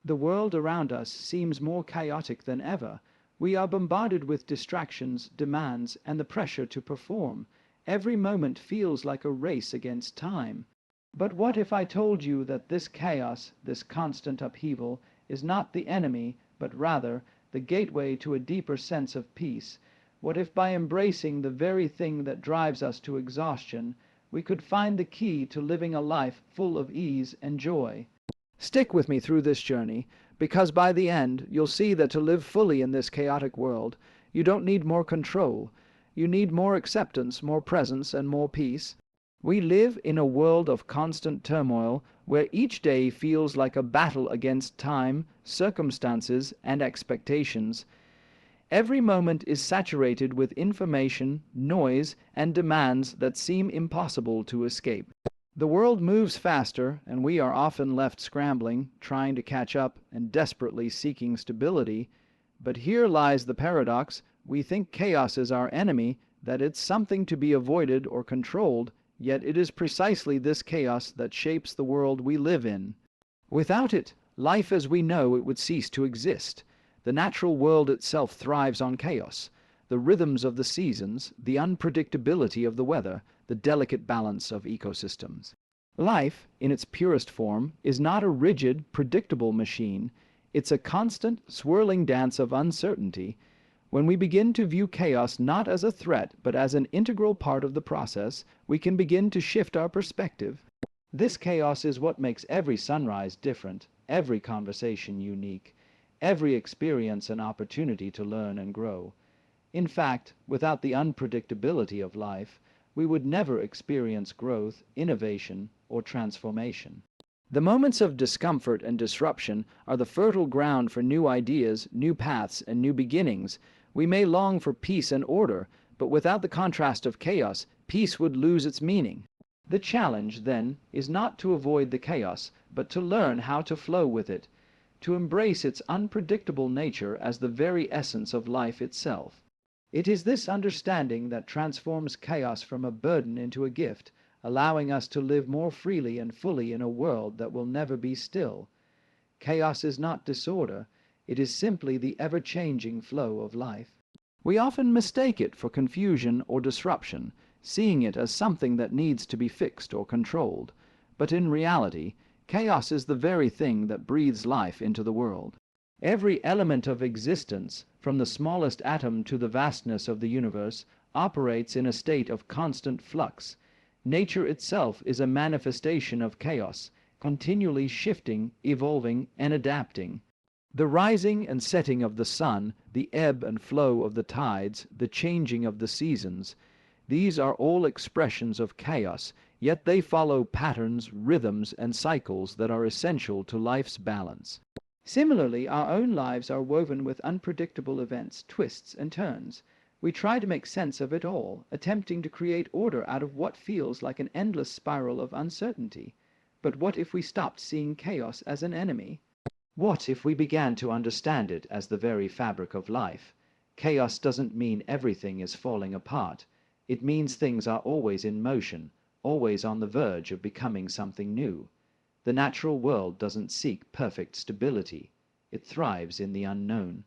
The world around us seems more chaotic than ever. We are bombarded with distractions, demands, and the pressure to perform. Every moment feels like a race against time. But what if I told you that this chaos, this constant upheaval, is not the enemy, but rather the gateway to a deeper sense of peace? What if by embracing the very thing that drives us to exhaustion, we could find the key to living a life full of ease and joy? Stick with me through this journey, because by the end you'll see that to live fully in this chaotic world, you don't need more control. You need more acceptance, more presence, and more peace. We live in a world of constant turmoil, where each day feels like a battle against time, circumstances, and expectations. Every moment is saturated with information, noise, and demands that seem impossible to escape. The world moves faster, and we are often left scrambling, trying to catch up, and desperately seeking stability. But here lies the paradox. We think chaos is our enemy, that it's something to be avoided or controlled, yet it is precisely this chaos that shapes the world we live in. Without it, life as we know it would cease to exist. The natural world itself thrives on chaos. The rhythms of the seasons, the unpredictability of the weather, the delicate balance of ecosystems. Life, in its purest form, is not a rigid, predictable machine. It's a constant, swirling dance of uncertainty. When we begin to view chaos not as a threat, but as an integral part of the process, we can begin to shift our perspective. This chaos is what makes every sunrise different, every conversation unique, every experience an opportunity to learn and grow. In fact, without the unpredictability of life, we would never experience growth, innovation, or transformation. The moments of discomfort and disruption are the fertile ground for new ideas, new paths, and new beginnings. We may long for peace and order, but without the contrast of chaos, peace would lose its meaning. The challenge, then, is not to avoid the chaos, but to learn how to flow with it, to embrace its unpredictable nature as the very essence of life itself. It is this understanding that transforms chaos from a burden into a gift, allowing us to live more freely and fully in a world that will never be still. Chaos is not disorder, it is simply the ever-changing flow of life. We often mistake it for confusion or disruption, seeing it as something that needs to be fixed or controlled. But in reality, chaos is the very thing that breathes life into the world. Every element of existence, from the smallest atom to the vastness of the universe, operates in a state of constant flux. Nature itself is a manifestation of chaos, continually shifting, evolving, and adapting. The rising and setting of the sun, the ebb and flow of the tides, the changing of the seasons, these are all expressions of chaos, yet they follow patterns, rhythms, and cycles that are essential to life's balance. Similarly, our own lives are woven with unpredictable events, twists, and turns. We try to make sense of it all, attempting to create order out of what feels like an endless spiral of uncertainty. But what if we stopped seeing chaos as an enemy? What if we began to understand it as the very fabric of life? Chaos doesn't mean everything is falling apart. It means things are always in motion, always on the verge of becoming something new. The natural world doesn't seek perfect stability. It thrives in the unknown.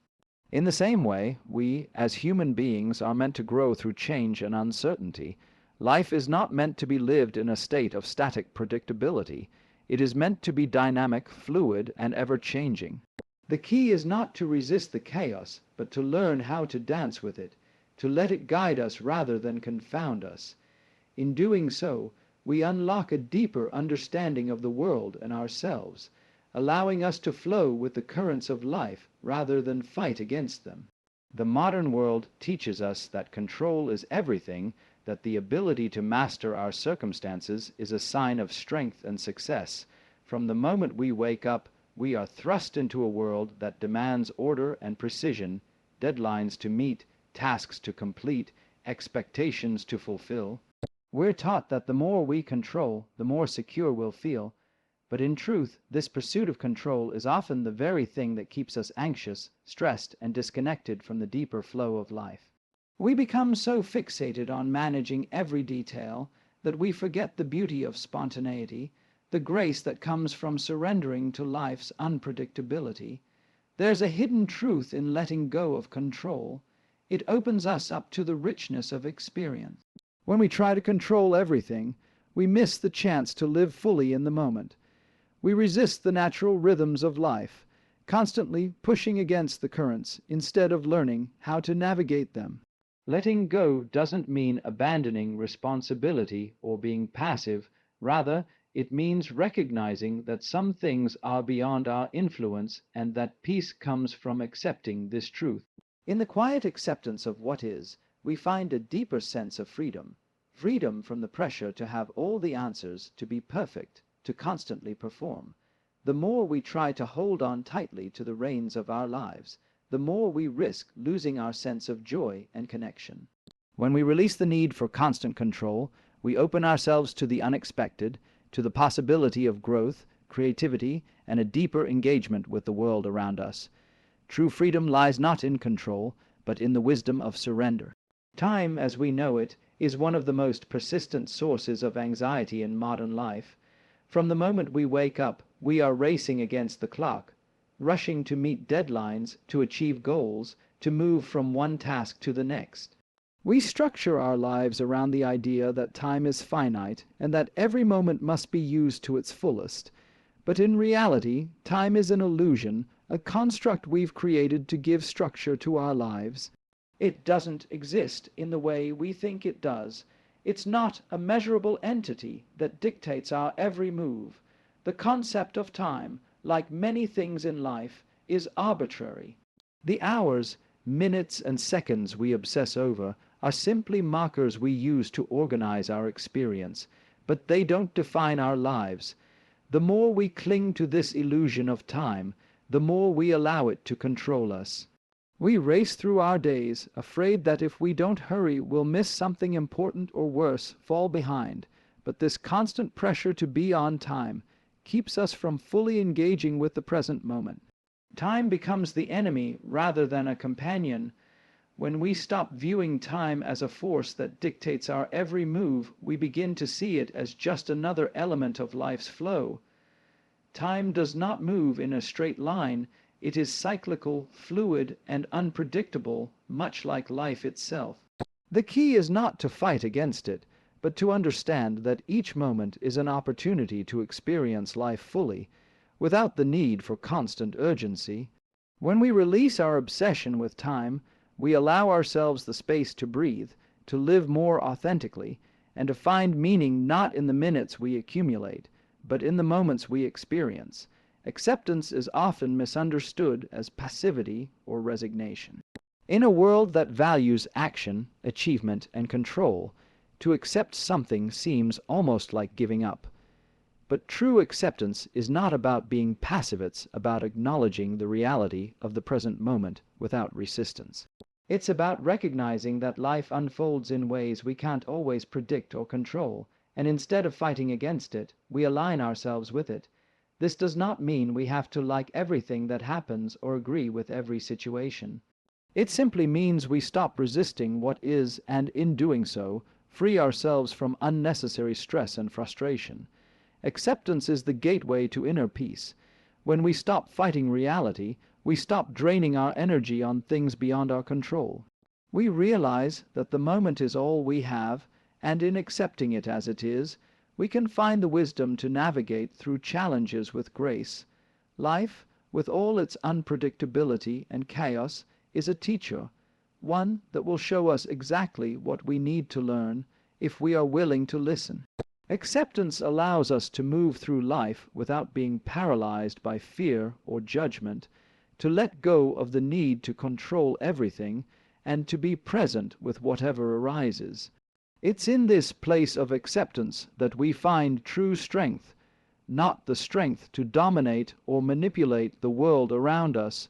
In the same way, we, as human beings, are meant to grow through change and uncertainty. Life is not meant to be lived in a state of static predictability. It is meant to be dynamic, fluid, and ever-changing. The key is not to resist the chaos, but to learn how to dance with it, to let it guide us rather than confound us. In doing so, we unlock a deeper understanding of the world and ourselves, allowing us to flow with the currents of life rather than fight against them. The modern world teaches us that control is everything, that the ability to master our circumstances is a sign of strength and success. From the moment we wake up, we are thrust into a world that demands order and precision, deadlines to meet, tasks to complete, expectations to fulfill. We're taught that the more we control, the more secure we'll feel. But in truth, this pursuit of control is often the very thing that keeps us anxious, stressed, and disconnected from the deeper flow of life. We become so fixated on managing every detail that we forget the beauty of spontaneity, the grace that comes from surrendering to life's unpredictability. There's a hidden truth in letting go of control. It opens us up to the richness of experience. When we try to control everything, we miss the chance to live fully in the moment. We resist the natural rhythms of life, constantly pushing against the currents instead of learning how to navigate them. Letting go doesn't mean abandoning responsibility or being passive. Rather, it means recognizing that some things are beyond our influence and that peace comes from accepting this truth. In the quiet acceptance of what is, we find a deeper sense of freedom. Freedom from the pressure to have all the answers, to be perfect, to constantly perform. The more we try to hold on tightly to the reins of our lives, the more we risk losing our sense of joy and connection. When we release the need for constant control, we open ourselves to the unexpected, to the possibility of growth, creativity, and a deeper engagement with the world around us. True freedom lies not in control, but in the wisdom of surrender. Time, as we know it, is one of the most persistent sources of anxiety in modern life. From the moment we wake up, we are racing against the clock, rushing to meet deadlines, to achieve goals, to move from one task to the next. We structure our lives around the idea that time is finite and that every moment must be used to its fullest. But in reality, time is an illusion, a construct we've created to give structure to our lives. It doesn't exist in the way we think it does. It's not a measurable entity that dictates our every move. The concept of time, like many things in life, is arbitrary. The hours, minutes, and seconds we obsess over are simply markers we use to organize our experience, but they don't define our lives. The more we cling to this illusion of time, the more we allow it to control us. We race through our days, afraid that if we don't hurry, we'll miss something important or worse, fall behind. But this constant pressure to be on time keeps us from fully engaging with the present moment. Time becomes the enemy rather than a companion. When we stop viewing time as a force that dictates our every move, we begin to see it as just another element of life's flow. Time does not move in a straight line. It is cyclical, fluid, and unpredictable, much like life itself. The key is not to fight against it, but to understand that each moment is an opportunity to experience life fully, without the need for constant urgency. When we release our obsession with time, we allow ourselves the space to breathe, to live more authentically, and to find meaning not in the minutes we accumulate, but in the moments we experience. Acceptance is often misunderstood as passivity or resignation. In a world that values action, achievement, and control, to accept something seems almost like giving up. But true acceptance is not about being passive, it's about acknowledging the reality of the present moment without resistance. It's about recognizing that life unfolds in ways we can't always predict or control, and instead of fighting against it, we align ourselves with it. This does not mean we have to like everything that happens or agree with every situation. It simply means we stop resisting what is, and in doing so, free ourselves from unnecessary stress and frustration. Acceptance is the gateway to inner peace. When we stop fighting reality, we stop draining our energy on things beyond our control. We realize that the moment is all we have, and in accepting it as it is, we can find the wisdom to navigate through challenges with grace. Life, with all its unpredictability and chaos, is a teacher, one that will show us exactly what we need to learn if we are willing to listen. Acceptance allows us to move through life without being paralyzed by fear or judgment, to let go of the need to control everything, and to be present with whatever arises. It's in this place of acceptance that we find true strength, not the strength to dominate or manipulate the world around us,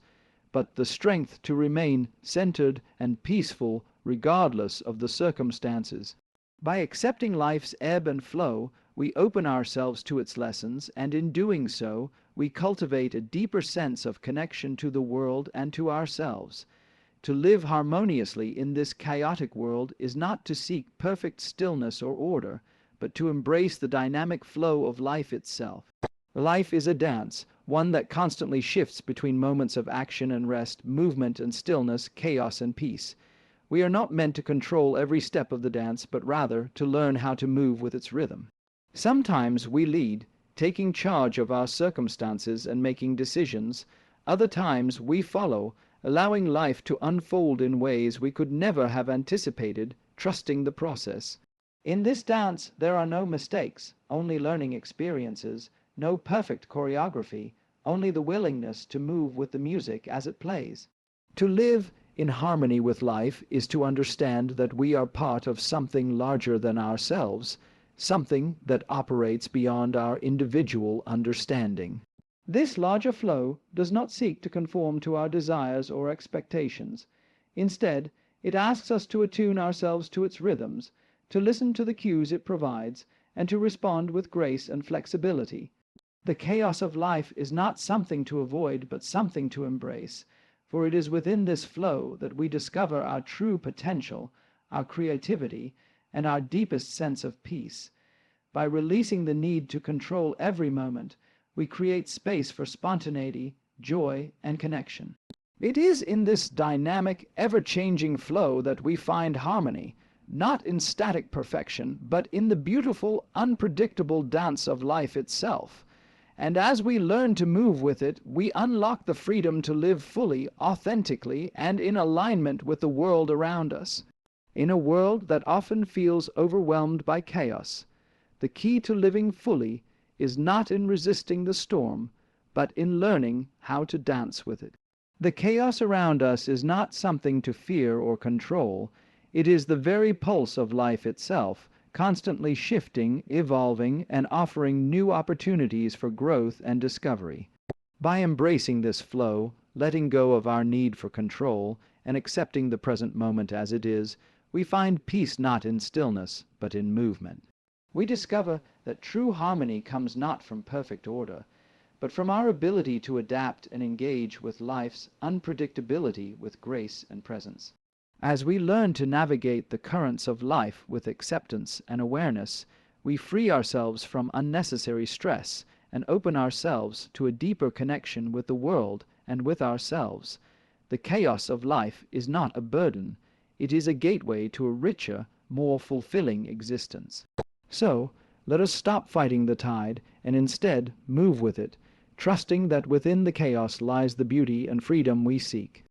but the strength to remain centered and peaceful regardless of the circumstances. By accepting life's ebb and flow, we open ourselves to its lessons, and in doing so, we cultivate a deeper sense of connection to the world and to ourselves. To live harmoniously in this chaotic world is not to seek perfect stillness or order, but to embrace the dynamic flow of life itself. Life is a dance, one that constantly shifts between moments of action and rest, movement and stillness, chaos and peace. We are not meant to control every step of the dance, but rather to learn how to move with its rhythm. Sometimes we lead, taking charge of our circumstances and making decisions. Other times we follow, allowing life to unfold in ways we could never have anticipated, trusting the process. In this dance, there are no mistakes, only learning experiences, no perfect choreography, only the willingness to move with the music as it plays. To live in harmony with life is to understand that we are part of something larger than ourselves, something that operates beyond our individual understanding. This larger flow does not seek to conform to our desires or expectations. Instead, it asks us to attune ourselves to its rhythms, to listen to the cues it provides, and to respond with grace and flexibility. The chaos of life is not something to avoid, but something to embrace, for it is within this flow that we discover our true potential, our creativity, and our deepest sense of peace. By releasing the need to control every moment, we create space for spontaneity, joy, and connection. It is in this dynamic, ever-changing flow that we find harmony, not in static perfection, but in the beautiful, unpredictable dance of life itself. And as we learn to move with it, we unlock the freedom to live fully, authentically, and in alignment with the world around us. In a world that often feels overwhelmed by chaos, the key to living fully is not in resisting the storm, but in learning how to dance with it. The chaos around us is not something to fear or control. It is the very pulse of life itself, constantly shifting, evolving, and offering new opportunities for growth and discovery. By embracing this flow, letting go of our need for control, and accepting the present moment as it is, we find peace not in stillness, but in movement. We discover that true harmony comes not from perfect order, but from our ability to adapt and engage with life's unpredictability with grace and presence. As we learn to navigate the currents of life with acceptance and awareness, we free ourselves from unnecessary stress and open ourselves to a deeper connection with the world and with ourselves. The chaos of life is not a burden. It is a gateway to a richer, more fulfilling existence. So, let us stop fighting the tide and instead move with it, trusting that within the chaos lies the beauty and freedom we seek.